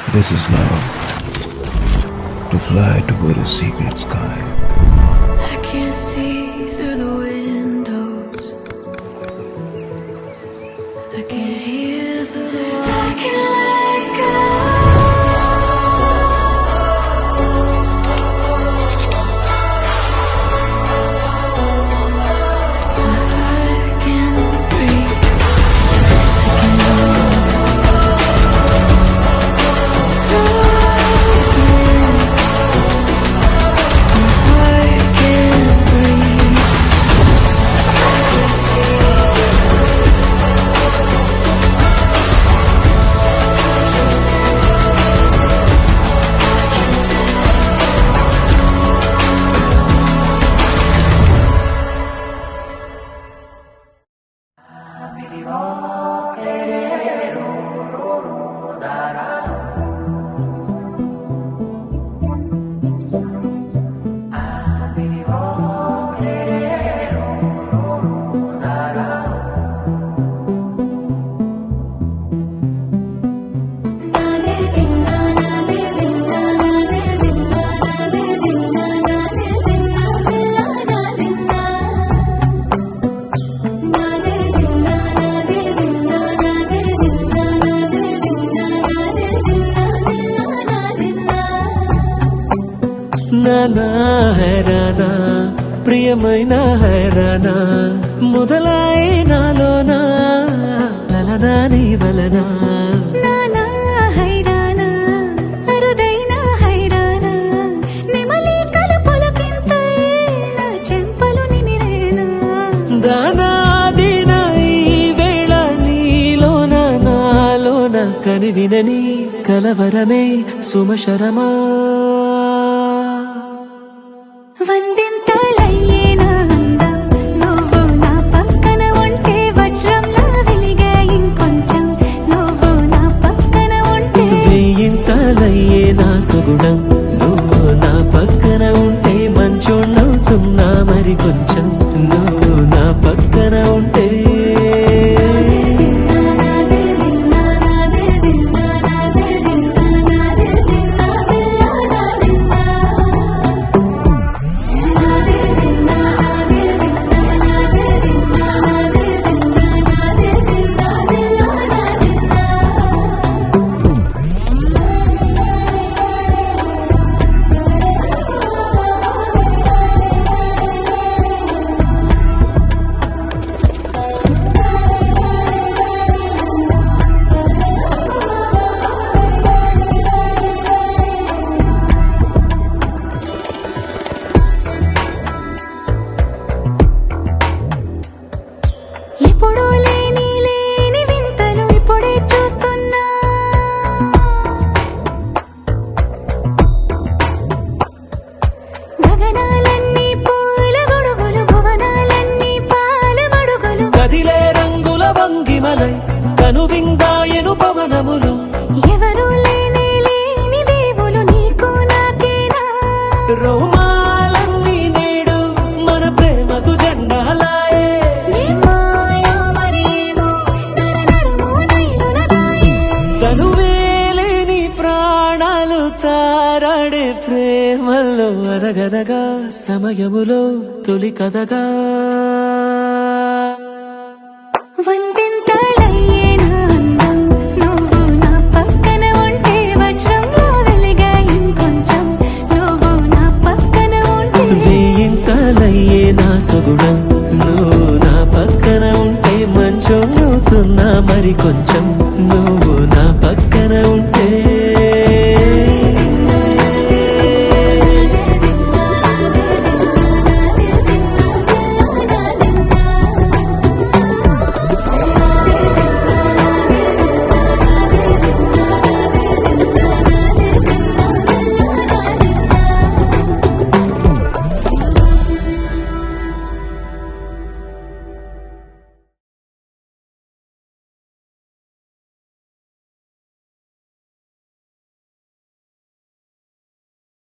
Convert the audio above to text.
This is love. To fly toward a secret sky. I can't see through the windows. I can't hear through the walls. I can't let go. My heart can't breathe. నానా హైరానా ప్రియమైన హైరానా మొదలాయి నాలోనా లలనా నీ వలనా నానా హైరానా అరుదైన హైరానా నెమలి కలుపులకింతై నా చెంపలు నిమిరేనా దానాదిన ఈ వేళ నీలోన నాలోన కనివినని కలవరమే సుమశరమా వందింతలయ్యేనా అందం నువ్వు నా పక్కన ఉంటే వజ్రంలా వెలిగే ఇంకొంచెం నువ్వు నా పక్కన ఉంటే వెయ్యింతలయ్యే నా సుగుణం నువ్వు నా పక్కన ఉంటే మంచోళ్ళవుతున్నా మరి కొంచెం నువ్వు నా పక్కన ఉంటే ఎప్పుడూ లేని వింతలు ఇప్పుడే చూస్తున్నా గగనాలన్నీ పూల గొడుగులు భువనాలన్నీ పాల మడుగులు కదిలే రంగుల భంగిమలై కనువిందాయను పవనములు ఎవరూ లేని దేవులు నీకు నాకేనా రోమాలన్నీ నేడు మన ప్రేమకు జెండాలాయే తనువేలేని ప్రాణాలు తారాడే ప్రేమల్లో అరగనగా సమయములో తొలి కథగా వందింతలయ్యేనా అందం నువ్వు నా పక్కన ఉంటే వజ్రంలా వెలిగే ఇంకొంచెం నువ్వు నా పక్కన ఉంటే వెయ్యింతలయ్యే నా సుగుణం నువ్వు నా పక్కన ఉంటే మంచోళ్ళవుతున్నా మరి కొంచెం నువ్వు